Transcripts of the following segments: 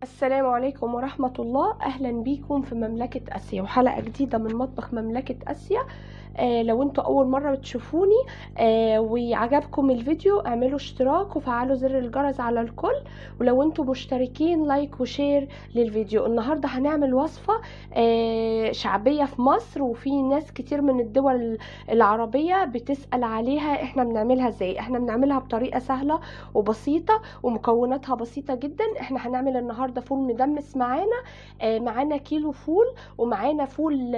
السلام عليكم ورحمة الله. أهلا بيكم في مملكة آسيا وحلقة جديدة من مطبخ مملكة آسيا. لو انتوا أول مرة بتشوفوني وعجبكم الفيديو اعملوا اشتراك وفعلوا زر الجرس على الكل، ولو انتوا مشتركين لايك وشير للفيديو. النهاردة هنعمل وصفة شعبية في مصر، وفي ناس كتير من الدول العربية بتسأل عليها احنا بنعملها ازاي. احنا بنعملها بطريقة سهلة وبسيطة ومكوناتها بسيطة جدا. احنا هنعمل النهاردة فول مدمس معانا كيلو فول، ومعانا فول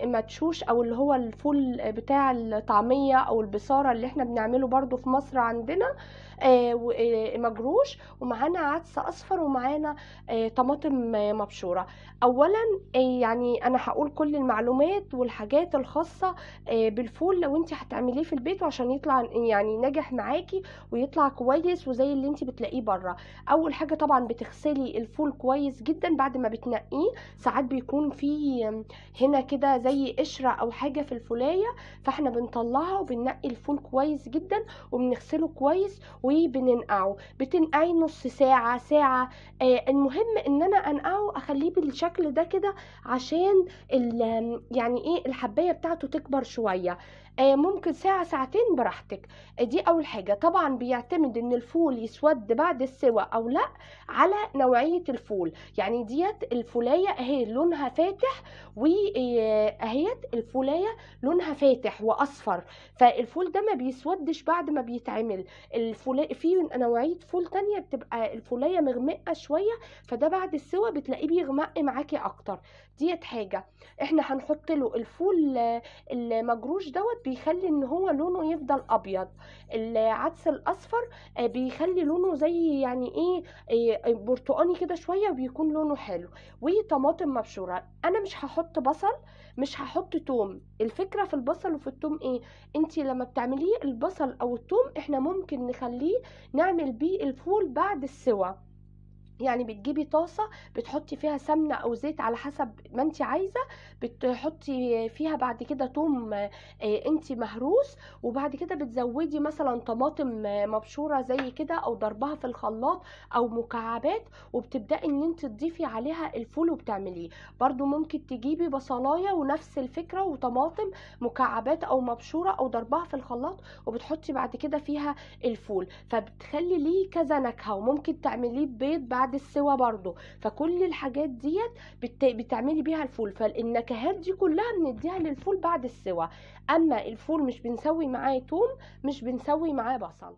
مدشوش او اللي هو الفول بتاع الطعمية او البصارة اللي احنا بنعمله برضو في مصر عندنا، مجروش، ومعانا عدس اصفر، ومعانا طماطم مبشورة. اولا يعني انا هقول كل المعلومات والحاجات الخاصة بالفول لو انت هتعمليه في البيت، وعشان يطلع يعني ناجح معاكي ويطلع كويس وزي اللي انت بتلاقيه بره. اول حاجة طبعا بتغسلي الفول كويس جدا بعد ما بتنقيه. ساعات بيكون فيه هنا كده زي قشرة او حاجة في الفولاية، فاحنا بنطلعها وبننقي الفول كويس جدا وبنغسله كويس وبننقعه. بتنقعي نص ساعة ساعة. المهم ان انا انقعه اخليه بالشكل ده كده عشان يعني ايه الحباية بتاعته تكبر شوية. ممكن ساعة ساعتين براحتك. دي اول حاجة. طبعا بيعتمد ان الفول يسود بعد السوى او لا على نوعية الفول. يعني ديت الفولاية اهي لونها فاتح، واهيت الفولاية لونها فاتح واصفر، فالفول ده ما بيسودش بعد ما بيتعمل. في نوعية فول تانية بتبقى الفولاية مغمقة شوية، فده بعد السوى بتلاقيه بيغمق معاكي اكتر. ديت حاجة. احنا هنحط له الفول المجروش دوت بيخلي ان هو لونه يفضل ابيض. العدس الاصفر بيخلي لونه زي يعني ايه برتقاني كده شوية وبيكون لونه حلو. وطماطم مبشورة. انا مش هحط بصل، مش هحط توم. الفكرة في البصل وفي التوم ايه؟ انتي لما بتعمليه البصل او التوم احنا ممكن نخليه نعمل بيه الفول بعد السوى. يعني بتجيبي طاسة بتحطي فيها سمنة او زيت على حسب ما انت عايزة، بتحطي فيها بعد كده توم انت مهروس، وبعد كده بتزودي مثلا طماطم مبشورة زي كده او ضربها في الخلاط او مكعبات، وبتبدأي ان انت تضيفي عليها الفول وبتعمليه. برضو ممكن تجيبي بصلاية ونفس الفكرة وطماطم مكعبات او مبشورة او ضربها في الخلاط، وبتحطي بعد كده فيها الفول، فبتخلي ليه كذا نكهة. وممكن تعمليه بيض بعد السوا برضو. فكل الحاجات ديت بتعملي بيها الفول، فالنكهات دي كلها بنديها للفول بعد السوا. اما الفول مش بنسوي معاه توم، مش بنسوي معاه بصل.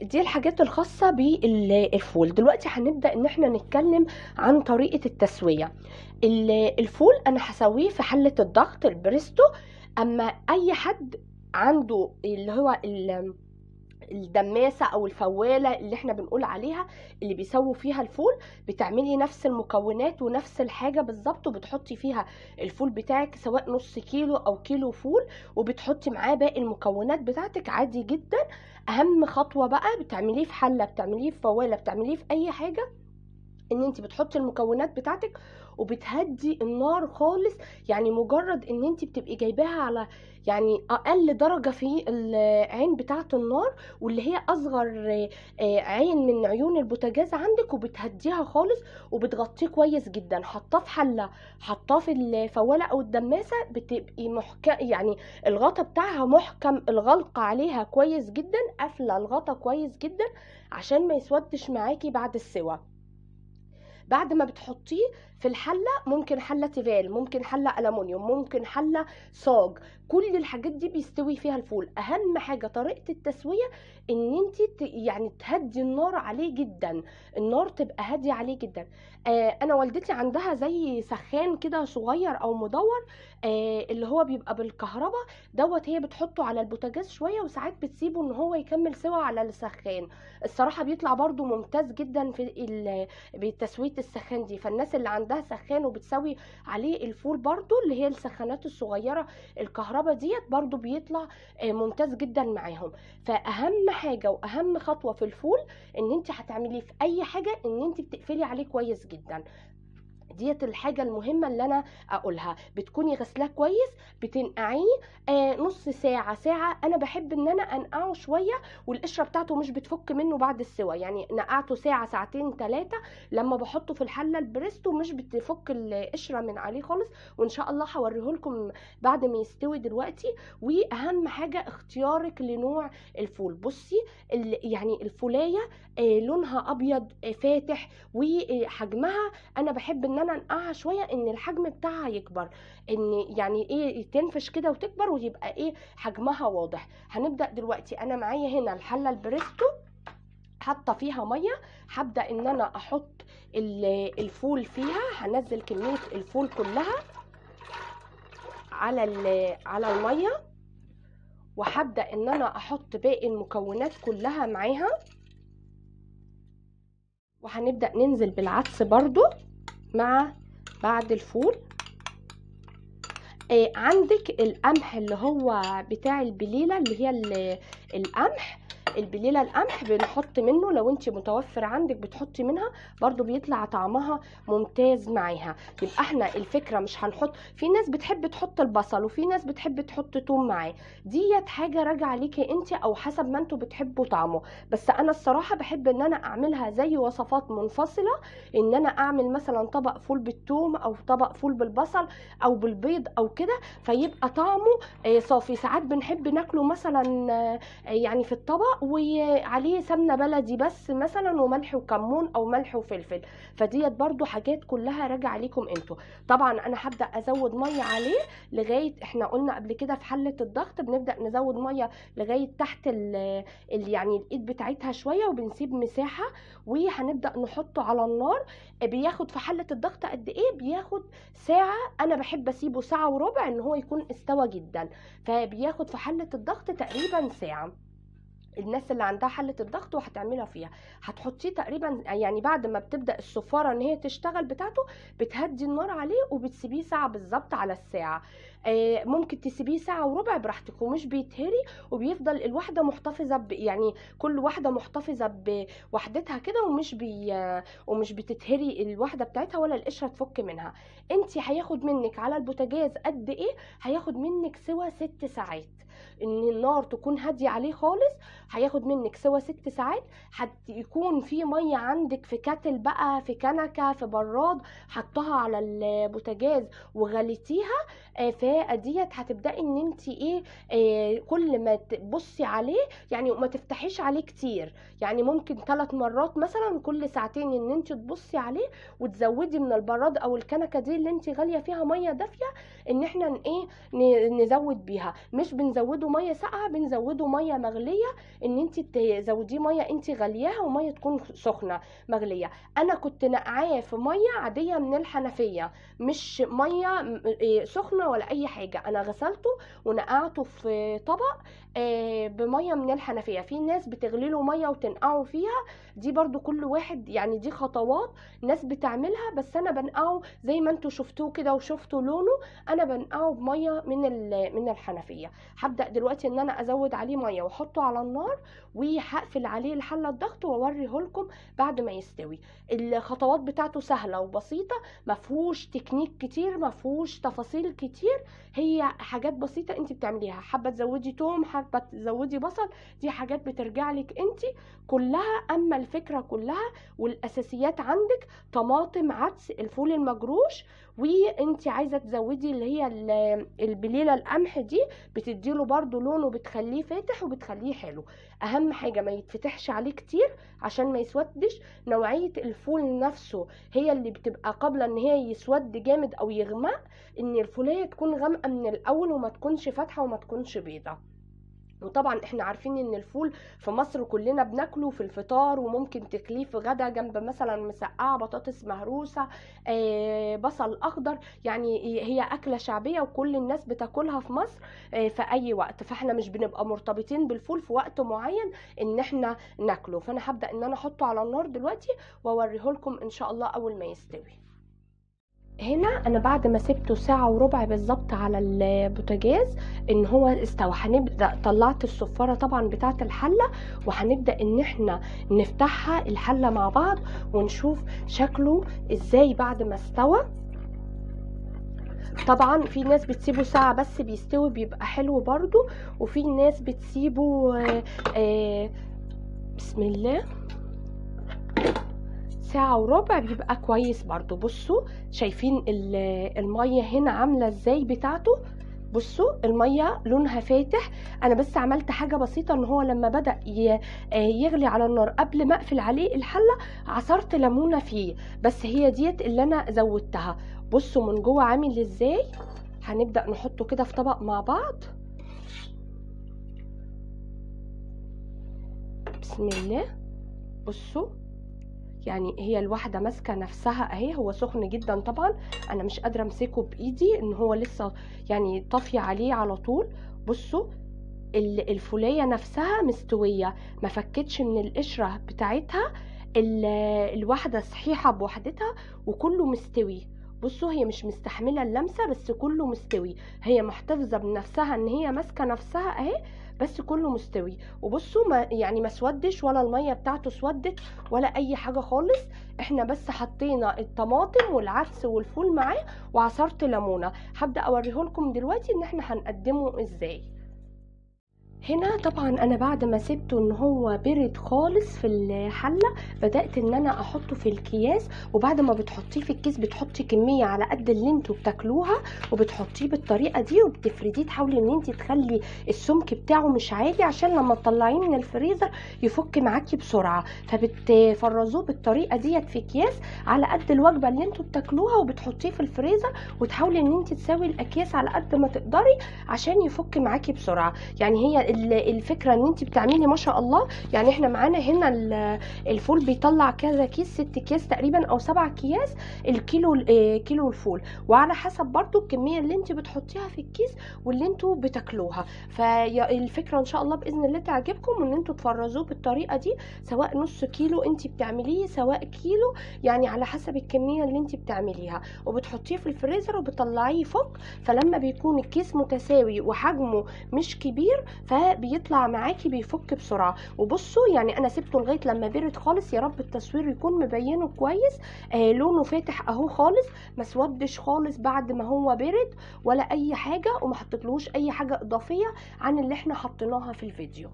دي الحاجات الخاصة بالفول. دلوقتي هنبدأ ان احنا نتكلم عن طريقة التسوية. الفول انا هسويه في حلة الضغط البريستو. اما اي حد عنده اللي هو الدماسة او الفوالة اللي احنا بنقول عليها اللي بيسووا فيها الفول، بتعملي نفس المكونات ونفس الحاجة بالظبط، وبتحطي فيها الفول بتاعك سواء نص كيلو او كيلو فول، وبتحطي معاه باقي المكونات بتاعتك عادي جدا. اهم خطوة بقى بتعمليه في حلة، بتعمليه في فوالة، بتعمليه في اي حاجة، ان انت بتحطي المكونات بتاعتك وبتهدي النار خالص. يعني مجرد ان انت بتبقي جايباها على يعني اقل درجة في العين بتاعة النار، واللي هي اصغر عين من عيون البوتاجاز عندك، وبتهديها خالص وبتغطيه كويس جدا. حطاه في حلة، حطاه في الفوالة او الدماسة، بتبقي محكم يعني الغطا بتاعها محكم، الغلق عليها كويس جدا، قافلة الغطا كويس جدا عشان ما يسودش معاكي بعد السوا. بعد ما بتحطيه في الحله، ممكن حله تيفال، ممكن حله ألمونيوم، ممكن حله صاج، كل الحاجات دي بيستوي فيها الفول. اهم حاجه طريقه التسويه ان انت يعني تهدي النار عليه جدا، النار تبقى هاديه عليه جدا. انا والدتي عندها زي سخان كده صغير او مدور، اللي هو بيبقى بالكهرباء دوت، هي بتحطه على البوتاجاز شويه وساعات بتسيبه ان هو يكمل سوا على السخان. الصراحه بيطلع برضو ممتاز جدا في بتسوية السخان دي. فالناس اللي عندها سخان وبتسوي عليه الفول برضو، اللي هي السخانات الصغيرة الكهرباء ديت، برضو بيطلع ممتاز جدا معاهم. فأهم حاجة وأهم خطوة في الفول ان انت هتعمليه في اي حاجة ان انت بتقفلي عليه كويس جدا. ديت الحاجة المهمة اللي أنا أقولها. بتكوني غسلاه كويس، بتنقعيه نص ساعة ساعة. أنا بحب إن أنا أنقعه شوية والقشرة بتاعته مش بتفك منه بعد السوا، يعني نقعته ساعة ساعتين ثلاثة لما بحطه في الحلة البريستو مش بتفك القشرة من عليه خالص. وإن شاء الله هوريهولكم بعد ما يستوي دلوقتي. وأهم حاجة اختيارك لنوع الفول. بصي يعني الفولاية لونها أبيض فاتح، وحجمها انا بحب ان انا انقعها شويه ان الحجم بتاعها يكبر، ان يعني ايه تنفش كده وتكبر ويبقى ايه حجمها واضح. هنبدا دلوقتي. انا معايا هنا الحله البريستو حاطه فيها ميه، هبدا ان انا احط الفول فيها. هنزل كميه الفول كلها على الميه، وهبدا ان انا احط باقي المكونات كلها معاها. وهنبدا ننزل بالعدس برضو مع بعد الفول. عندك القمح اللي هو بتاع البليله، اللي هي القمح، البليله القمح بنحط منه. لو انت متوفر عندك بتحطي منها برضو، بيطلع طعمها ممتاز معاها. يبقى احنا الفكره مش هنحط، في ناس بتحب تحط البصل وفي ناس بتحب تحط توم معاه، ديت حاجه راجعه ليكي انت او حسب ما انتوا بتحبوا طعمه. بس انا الصراحه بحب ان انا اعملها زي وصفات منفصله، ان انا اعمل مثلا طبق فول بالثوم او طبق فول بالبصل او بالبيض او كده، فيبقى طعمه صافي. ساعات بنحب ناكله مثلا يعني في الطبق وعليه سمنه بلدي بس مثلا وملح وكمون او ملح وفلفل. فديت برضو حاجات كلها راجعه ليكم انتوا. طبعا انا هبدا ازود ميه عليه لغايه، احنا قلنا قبل كده في حله الضغط بنبدا نزود ميه لغايه تحت يعني الايد بتاعتها شويه، وبنسيب مساحه وهنبدا نحطه على النار. بياخد في حله الضغط قد ايه؟ بياخد ساعه. انا بحب اسيبه ساعه وربع ان هو يكون استوى جدا، فبياخد في حله الضغط تقريبا ساعه. الناس اللي عندها حله الضغط وهتعملها فيها هتحطيه تقريبا، يعني بعد ما بتبدا الصفاره ان هي تشتغل بتاعته بتهدي النار عليه وبتسيبيه ساعه بالظبط على الساعه. ممكن تسيبيه ساعه وربع براحتك ومش بيتهري، وبيفضل الواحده محتفظه يعني كل واحده محتفظه بوحدتها كده، ومش بتتهري الواحده بتاعتها ولا القشره تفك منها. انت هياخد منك على البوتاجاز قد ايه؟ هياخد منك سوا 6 ساعات، ان النار تكون هاديه عليه خالص. هياخد منك سوا 6 ساعات. يكون في ميه عندك في كاتل بقى، في كنكه، في براد، حطها على البوتاجاز وغليتيها. فديت هتبداي ان انت ايه كل ما تبصي عليه، يعني ما تفتحيش عليه كتير، يعني ممكن 3 مرات مثلا كل ساعتين ان انت تبصي عليه، وتزودي من البراد او الكنكه دي اللي انت غاليه فيها ميه دافيه ان احنا ايه نزود بيها. مش بنزوده ميه ساقعه، بنزوده ميه مغليه، ان انت تزوديه ميه انت غلياها وميه تكون سخنه مغليه. انا كنت نقعاه في ميه عاديه من الحنفيه، مش ميه سخنه ولا اي حاجه. انا غسلته ونقعته في طبق بميه من الحنفيه. في ناس بتغلي له ميه وتنقعه فيها، دي برضو كل واحد يعني دي خطوات ناس بتعملها. بس انا بنقعه زي ما انتوا شفتوه كده وشفتوا لونه، انا بنقعه بميه من الحنفيه. هبدا دلوقتي ان انا ازود عليه ميه واحطه على النار، وهقفل عليه الحله الضغط واوريه لكم بعد ما يستوي. الخطوات بتاعته سهله وبسيطه، ما فيهوش تكنيك كتير، ما فيهوش تفاصيل كتير، هي حاجات بسيطه انت بتعمليها. حابه تزودي توم، حابه تزودي بصل، دي حاجات بترجع لك انت كلها. اما الفكره كلها والاساسيات عندك طماطم، عدس، الفول المجروش، وانت عايزه تزودي اللي هي البليله القمح دي بتديله برضو لون وبتخليه فاتح وبتخليه حلو. اهم حاجه ما يتفتحش عليه كتير عشان ما يسودش. نوعيه الفول نفسه هي اللي بتبقى قابله ان هي يسود جامد او يغمق، ان الفوليه تكون غامقه من الاول وما تكونش فاتحه وما تكونش بيضه. وطبعا احنا عارفين ان الفول في مصر كلنا بناكله في الفطار، وممكن تاكليه في غدا جنب مثلا مسقعه بطاطس مهروسه بصل اخضر. يعني هي اكله شعبيه وكل الناس بتاكلها في مصر في اي وقت. فاحنا مش بنبقى مرتبطين بالفول في وقت معين ان احنا ناكله. فانا هبدا ان انا احطه على النار دلوقتي واوريه لكم ان شاء الله اول ما يستوي. هنا انا بعد ما سبته ساعة وربع بالظبط على البوتاجاز ان هو استوى، هنبدأ طلعت الصفارة طبعا بتاعة الحلة، وهنبدأ ان احنا نفتحها الحلة مع بعض ونشوف شكله ازاي بعد ما استوى. طبعا في ناس بتسيبه ساعة بس بيستوي بيبقى حلو برضو، وفي ناس بتسيبه بسم الله ساعة وربع بيبقى كويس برضو. بصوا شايفين المية هنا عاملة ازاي بتاعته، بصوا المية لونها فاتح. انا بس عملت حاجة بسيطة ان هو لما بدأ يغلي على النار قبل ما اقفل عليه الحلة عصرت ليمونة فيه، بس هي ديت اللي انا زودتها. بصوا من جوه عامل ازاي. هنبدأ نحطه كده في طبق مع بعض، بسم الله. بصوا يعني هي الواحدة ماسكة نفسها اهي، هو سخن جدا طبعا انا مش قادرة امسكه بايدي ان هو لسه يعني طافية عليه على طول. بصوا الفولية نفسها مستوية، ما فكتش من القشرة بتاعتها، الواحدة صحيحة بوحدتها وكله مستوي. بصوا هي مش مستحملة اللمسة بس كله مستوي، هي محتفظة بنفسها ان هي ماسكة نفسها اهي، بس كله مستوي. وبصوا ما يعني ما سودش ولا المية بتاعته سودت ولا اي حاجة خالص. احنا بس حطينا الطماطم والعدس والفول معاه وعصرت ليمونة. هبدأ اوريهولكم دلوقتي ان احنا هنقدمه ازاي. هنا طبعا انا بعد ما سبته ان هو برد خالص في الحله بدات ان انا احطه في الكياس. وبعد ما بتحطيه في الكيس بتحطي كميه على قد اللي انتوا بتاكلوها، وبتحطيه بالطريقه دي وبتفرديه. تحاولي ان انت تخلي السمك بتاعه مش عالي عشان لما تطلعيه من الفريزر يفك معاكي بسرعه، فبتفرزوه بالطريقه ديت في اكياس على قد الوجبه اللي انتوا بتاكلوها وبتحطيه في الفريزر. وتحاولي ان انت تساوي الاكياس على قد ما تقدري عشان يفك معاكي بسرعه. يعني هي الفكره ان انت بتعملي ما شاء الله. يعني احنا معانا هنا الفول بيطلع كذا كيس، 6 اكياس تقريبا او 7 اكياس الكيلو، كيلو الفول، وعلى حسب برضو الكميه اللي انت بتحطيها في الكيس واللي انتوا بتاكلوها. فالفكره ان شاء الله باذن الله تعجبكم ان انتوا تفرزوه بالطريقه دي، سواء نص كيلو انت بتعمليه سواء كيلو، يعني على حسب الكميه اللي انت بتعمليها، وبتحطيه في الفريزر وبتطلعيه يفك. فلما بيكون الكيس متساوي وحجمه مش كبير فبيطلع معاكي بيفك بسرعه. وبصوا يعني انا سبته لغايه لما برد خالص، يا رب التصوير يكون مبينه كويس. لونه فاتح اهو خالص، ما سودش خالص بعد ما هو برد ولا اي حاجه، وما حطيتلوش اي حاجه اضافيه عن اللي احنا حطيناها في الفيديو.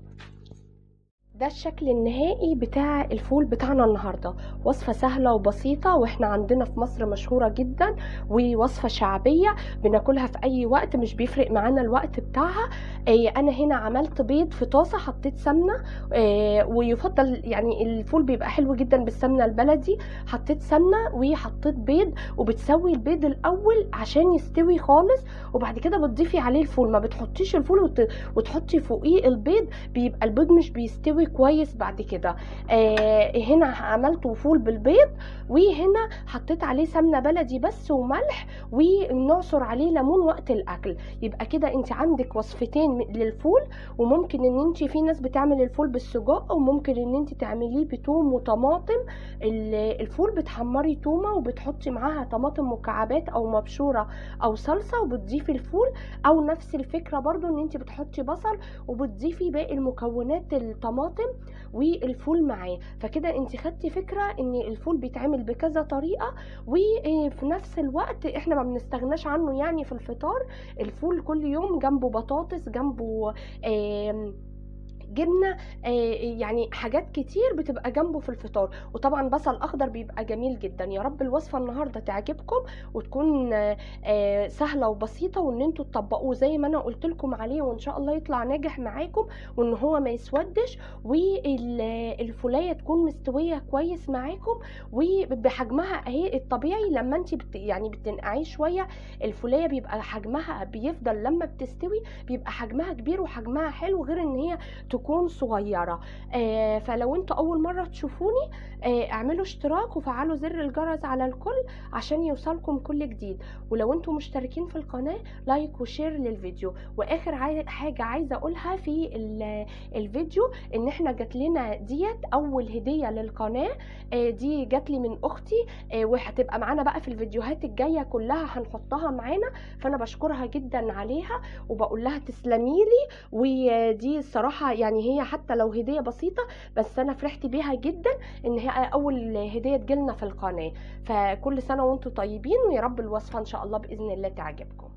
ده الشكل النهائي بتاع الفول بتاعنا النهاردة. وصفة سهلة وبسيطة، واحنا عندنا في مصر مشهورة جدا، ووصفة شعبية بناكلها في اي وقت، مش بيفرق معانا الوقت بتاعها. انا هنا عملت بيض في طاسة، حطيت سمنة، ويفضل يعني الفول بيبقى حلو جدا بالسمنة البلدي. حطيت سمنة وحطيت بيض، وبتسوي البيض الاول عشان يستوي خالص، وبعد كده بتضيفي عليه الفول. ما بتحطيش الفول وتحطي فوقيه البيض، بيبقى البيض مش بيستوي كويس بعد كده. هنا عملت فول بالبيض، وهنا حطيت عليه سمنه بلدي بس وملح، ونعصر عليه ليمون وقت الاكل. يبقى كده انت عندك وصفتين للفول. وممكن ان انت في ناس بتعمل الفول بالسجق، وممكن ان انت تعمليه بتوم وطماطم. الفول بتحمري تومه وبتحطي معاها طماطم مكعبات او مبشوره او صلصه وبتضيفي الفول، او نفس الفكره برضو ان انت بتحطي بصل وبتضيفي باقي المكونات الطماطم والفول معاه. فكده انت خدتي فكره ان الفول بيتعمل بكذا طريقه، وفي نفس الوقت احنا ما بنستغناش عنه. يعني في الفطار الفول كل يوم جنبه بطاطس، جنبه جبنه، يعني حاجات كتير بتبقى جنبه في الفطار. وطبعا بصل اخضر بيبقى جميل جدا. يا رب الوصفه النهارده تعجبكم وتكون سهله وبسيطه، وان انتوا تطبقوه زي ما انا قلت لكم عليه، وان شاء الله يطلع ناجح معاكم، وان هو ما يسودش، والفولايه تكون مستويه كويس معاكم وبحجمها اهي الطبيعي. لما انت يعني بتنقعيه شويه الفولايه بيبقى حجمها بيفضل لما بتستوي بيبقى حجمها كبير وحجمها حلو، غير ان هي تكون صغيرة. فلو انتوا اول مرة تشوفوني اعملوا اشتراك وفعلوا زر الجرس على الكل عشان يوصلكم كل جديد. ولو انتوا مشتركين في القناة لايك وشير للفيديو. واخر حاجة عايزة اقولها في الفيديو، ان احنا جات لنا ديت اول هدية للقناة. دي جات لي من اختي، وهتبقى معانا بقى في الفيديوهات الجاية كلها هنحطها معانا. فانا بشكرها جدا عليها وبقول لها تسلميلي. ودي الصراحة يعني هي حتى لو هدية بسيطة بس انا فرحت بيها جدا ان هي اول هدية تجيلنا في القناة. فكل سنة وانتم طيبين، ويا رب الوصفة ان شاء الله باذن الله تعجبكم.